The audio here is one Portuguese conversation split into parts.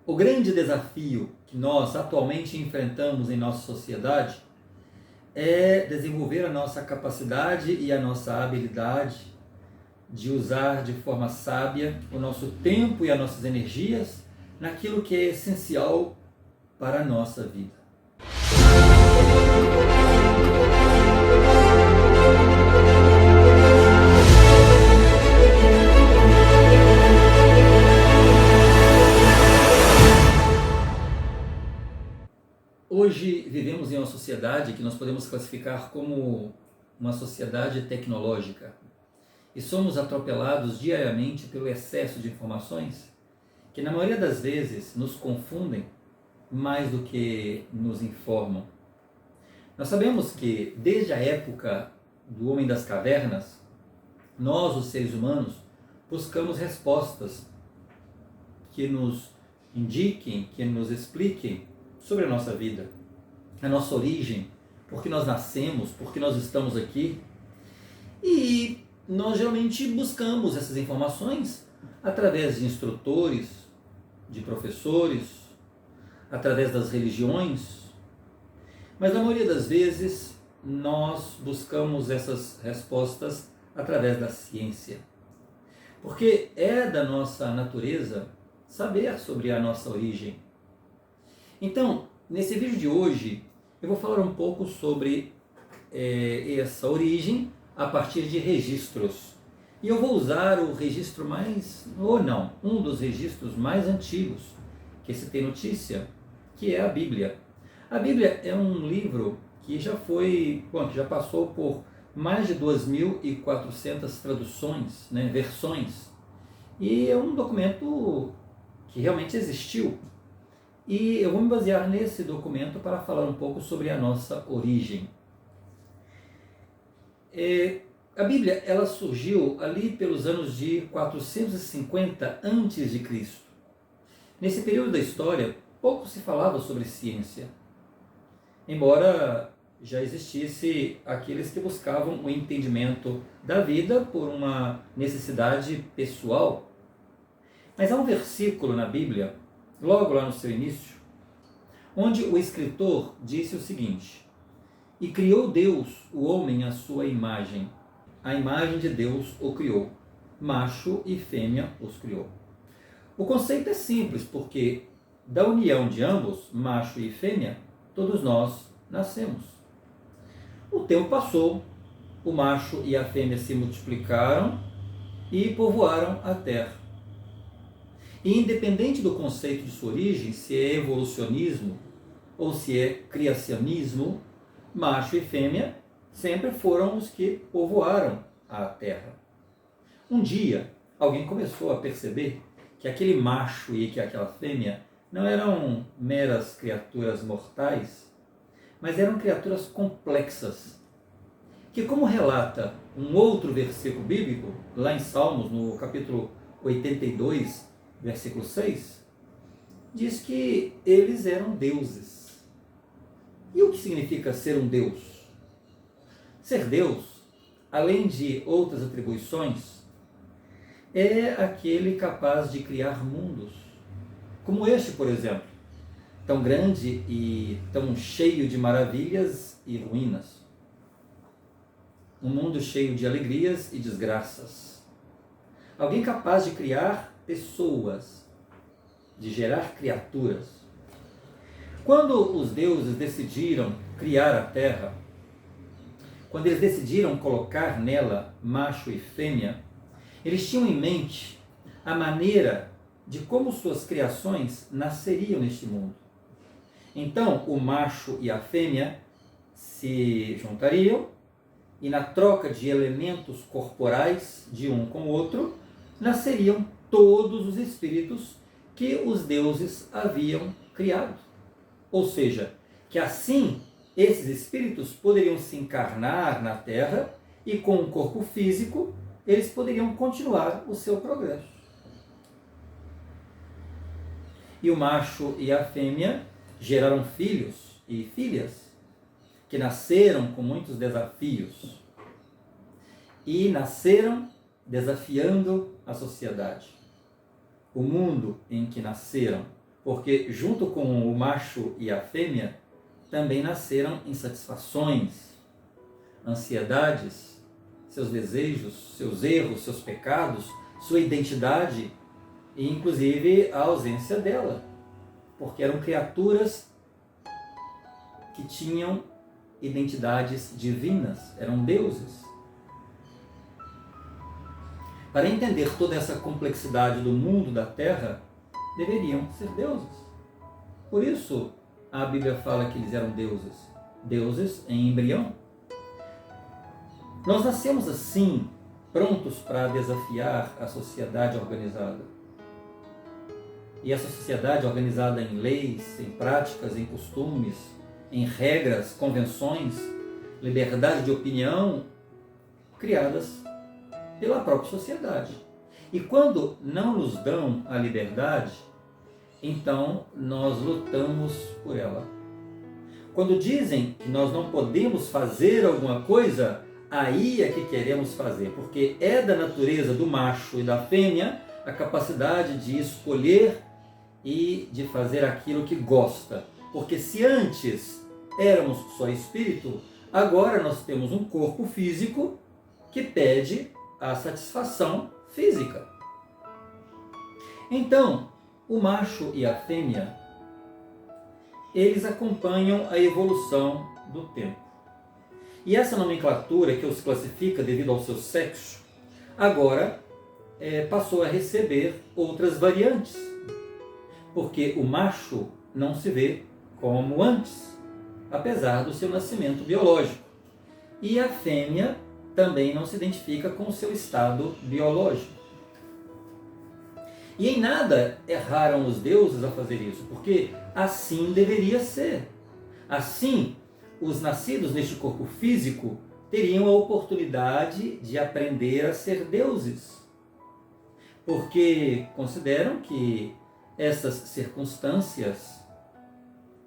O grande desafio que nós atualmente enfrentamos em nossa sociedade é desenvolver a nossa capacidade e a nossa habilidade de usar de forma sábia o nosso tempo e as nossas energias naquilo que é essencial para a nossa vida. Hoje vivemos em uma sociedade que nós podemos classificar como uma sociedade tecnológica e somos atropelados diariamente pelo excesso de informações que na maioria das vezes nos confundem mais do que nos informam. Nós sabemos que desde a época do homem das cavernas, nós, os seres humanos, buscamos respostas que nos indiquem, que nos expliquem sobre a nossa vida, a nossa origem, por que nós nascemos, por que nós estamos aqui. E nós geralmente buscamos essas informações através de instrutores, de professores, através das religiões, mas na maioria das vezes nós buscamos essas respostas através da ciência, porque é da nossa natureza saber sobre a nossa origem. Então, nesse vídeo de hoje, eu vou falar um pouco sobre essa origem a partir de registros. E eu vou usar o registro um dos registros mais antigos que se tem notícia, que é a Bíblia. A Bíblia é um livro que já passou por mais de 2.400 traduções, versões, e é um documento que realmente existiu. E eu vou me basear nesse documento para falar um pouco sobre a nossa origem. A Bíblia ela surgiu ali pelos anos de 450 a.C. Nesse período da história, pouco se falava sobre ciência, embora já existisse aqueles que buscavam o entendimento da vida por uma necessidade pessoal. Mas há um versículo na Bíblia, logo lá no seu início, onde o escritor disse o seguinte: "E criou Deus o homem à sua imagem, a imagem de Deus o criou, macho e fêmea os criou." O conceito é simples, porque da união de ambos, macho e fêmea, todos nós nascemos. O tempo passou, o macho e a fêmea se multiplicaram e povoaram a terra. E independente do conceito de sua origem, se é evolucionismo ou se é criacionismo, macho e fêmea sempre foram os que povoaram a terra. Um dia, alguém começou a perceber que aquele macho e que aquela fêmea não eram meras criaturas mortais, mas eram criaturas complexas, que, como relata um outro versículo bíblico, lá em Salmos, no capítulo 82, versículo 6, diz que eles eram deuses. E o que significa ser um deus? Ser Deus, além de outras atribuições, é aquele capaz de criar mundos, como este, por exemplo, tão grande e tão cheio de maravilhas e ruínas. Um mundo cheio de alegrias e desgraças. Alguém capaz de criar pessoas, de gerar criaturas. Quando os deuses decidiram criar a terra, quando eles decidiram colocar nela macho e fêmea, eles tinham em mente a maneira de como suas criações nasceriam neste mundo. Então, o macho e a fêmea se juntariam e, na troca de elementos corporais de um com o outro, nasceriam todos os espíritos que os deuses haviam criado. Ou seja, que assim esses espíritos poderiam se encarnar na Terra e, com um corpo físico, eles poderiam continuar o seu progresso. E o macho e a fêmea geraram filhos e filhas que nasceram com muitos desafios e nasceram desafiando a sociedade. O mundo em que nasceram porque junto com o macho e a fêmea também nasceram insatisfações, ansiedades, seus desejos, seus erros, seus pecados, sua identidade e inclusive a ausência dela, porque eram criaturas que tinham identidades divinas, eram deuses. Para entender toda essa complexidade do mundo, da terra, deveriam ser deuses. Por isso, a Bíblia fala que eles eram deuses, deuses em embrião. Nós nascemos assim, prontos para desafiar a sociedade organizada. E essa sociedade organizada em leis, em práticas, em costumes, em regras, convenções, liberdade de opinião, criadas pela própria sociedade. E quando não nos dão a liberdade, então nós lutamos por ela. Quando dizem que nós não podemos fazer alguma coisa, aí é que queremos fazer, porque é da natureza do macho e da fêmea a capacidade de escolher e de fazer aquilo que gosta. Porque se antes éramos só espírito, agora nós temos um corpo físico que pede a satisfação física. Então, o macho e a fêmea, eles acompanham a evolução do tempo. E essa nomenclatura que os classifica devido ao seu sexo, agora passou a receber outras variantes. Porque o macho não se vê como antes, apesar do seu nascimento biológico. E a fêmea também não se identifica com o seu estado biológico. E em nada erraram os deuses a fazer isso, porque assim deveria ser. Assim, os nascidos neste corpo físico teriam a oportunidade de aprender a ser deuses, porque consideram que essas circunstâncias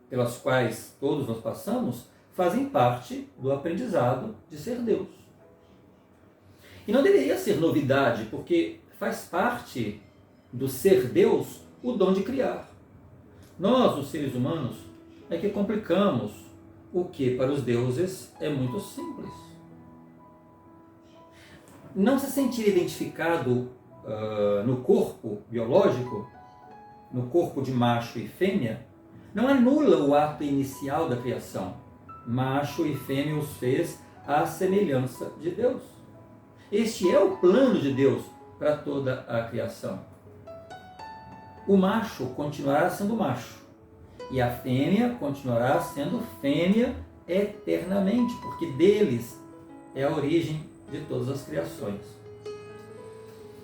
pelas quais todos nós passamos fazem parte do aprendizado de ser Deus. E não deveria ser novidade, porque faz parte do ser Deus o dom de criar. Nós, os seres humanos, é que complicamos o que para os deuses é muito simples. Não se sentir identificado no corpo biológico, no corpo de macho e fêmea, não anula o ato inicial da criação. Macho e fêmea os fez à semelhança de Deus. Este é o plano de Deus para toda a criação. O macho continuará sendo macho e a fêmea continuará sendo fêmea eternamente, porque deles é a origem de todas as criações.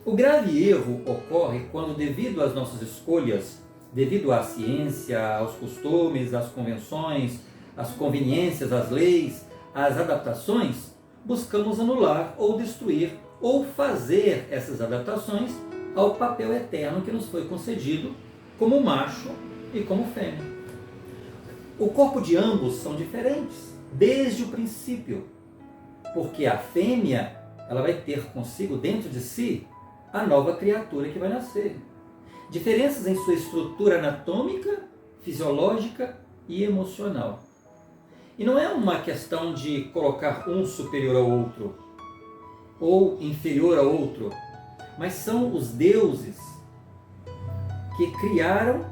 O grave erro ocorre quando, devido às nossas escolhas, devido à ciência, aos costumes, às convenções, às conveniências, às leis, às adaptações, buscamos anular ou destruir ou fazer essas adaptações ao papel eterno que nos foi concedido como macho e como fêmea. O corpo de ambos são diferentes desde o princípio, porque a fêmea ela vai ter consigo dentro de si a nova criatura que vai nascer. Diferenças em sua estrutura anatômica, fisiológica e emocional. E não é uma questão de colocar um superior ao outro ou inferior ao outro, mas são os deuses que criaram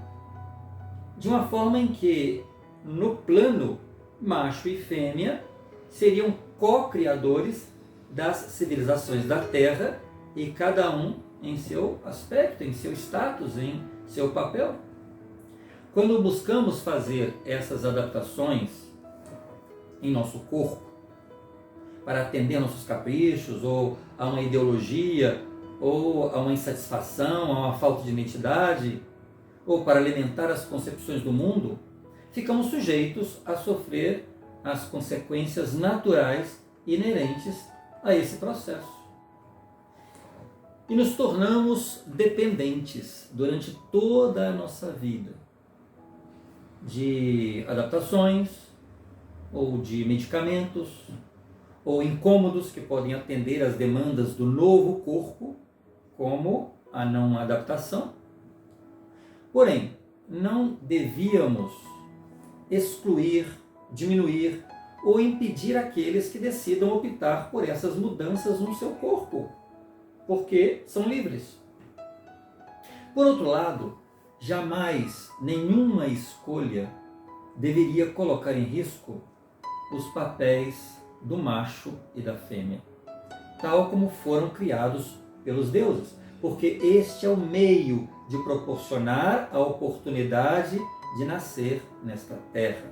de uma forma em que, no plano macho e fêmea, seriam co-criadores das civilizações da Terra e cada um em seu aspecto, em seu status, em seu papel. Quando buscamos fazer essas adaptações em nosso corpo, para atender a nossos caprichos, ou a uma ideologia, ou a uma insatisfação, a uma falta de identidade, ou para alimentar as concepções do mundo, ficamos sujeitos a sofrer as consequências naturais inerentes a esse processo. E nos tornamos dependentes durante toda a nossa vida de adaptações, ou de medicamentos, ou incômodos que podem atender às demandas do novo corpo, como a não adaptação. Porém, não devíamos excluir, diminuir ou impedir aqueles que decidam optar por essas mudanças no seu corpo, porque são livres. Por outro lado, jamais nenhuma escolha deveria colocar em risco os papéis do macho e da fêmea, tal como foram criados pelos deuses, porque este é o meio de proporcionar a oportunidade de nascer nesta terra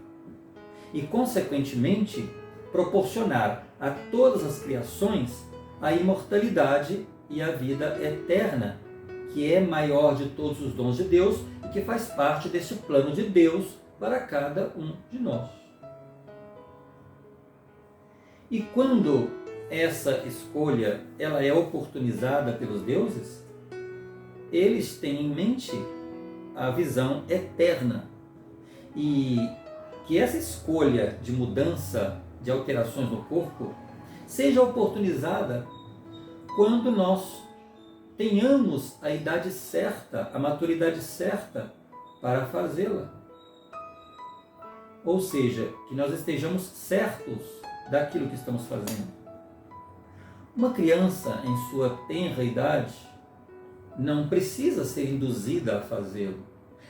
e, consequentemente, proporcionar a todas as criações a imortalidade e a vida eterna, que é maior de todos os dons de Deus e que faz parte deste plano de Deus para cada um de nós. E quando essa escolha ela é oportunizada pelos deuses, eles têm em mente a visão eterna e que essa escolha de mudança, de alterações no corpo, seja oportunizada quando nós tenhamos a idade certa, a maturidade certa para fazê-la. Ou seja, que nós estejamos certos daquilo que estamos fazendo. Uma criança em sua tenra idade não precisa ser induzida a fazê-lo.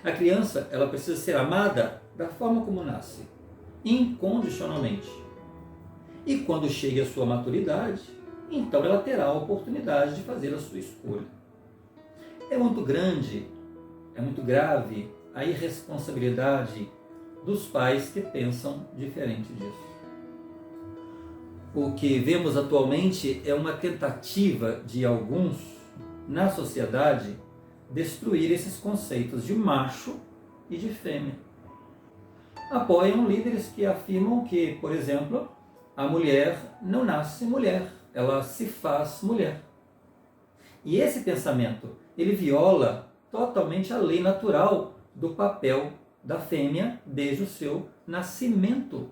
A criança ela precisa ser amada da forma como nasce, incondicionalmente. E quando chegue a sua maturidade, então ela terá a oportunidade de fazer a sua escolha. É muito grande, é muito grave a irresponsabilidade dos pais que pensam diferente disso. O que vemos atualmente é uma tentativa de alguns na sociedade destruir esses conceitos de macho e de fêmea. Apoiam líderes que afirmam que, por exemplo, a mulher não nasce mulher, ela se faz mulher. E esse pensamento, ele viola totalmente a lei natural do papel da fêmea desde o seu nascimento.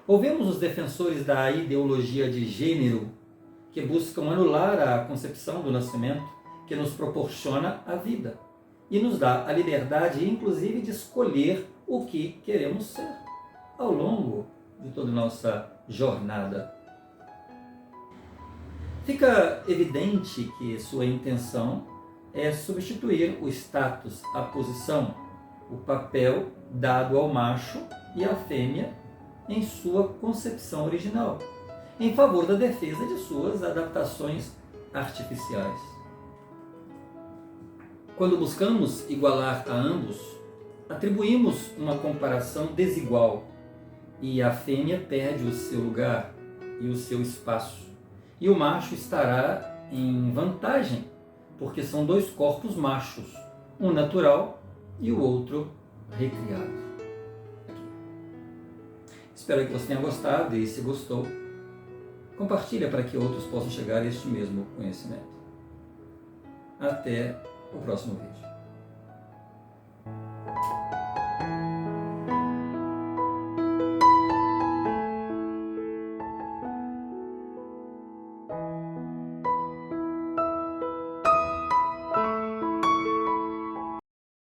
Ouvemos os defensores da ideologia de gênero que buscam anular a concepção do nascimento que nos proporciona a vida e nos dá a liberdade, inclusive, de escolher o que queremos ser ao longo de toda a nossa jornada. Fica evidente que sua intenção é substituir o status, a posição, o papel dado ao macho e à fêmea em sua concepção original, em favor da defesa de suas adaptações artificiais. Quando buscamos igualar a ambos, atribuímos uma comparação desigual e a fêmea perde o seu lugar e o seu espaço, e o macho estará em vantagem, porque são dois corpos machos, um natural e o outro recriado. Espero que você tenha gostado e, se gostou, compartilha para que outros possam chegar a este mesmo conhecimento. Até o próximo vídeo.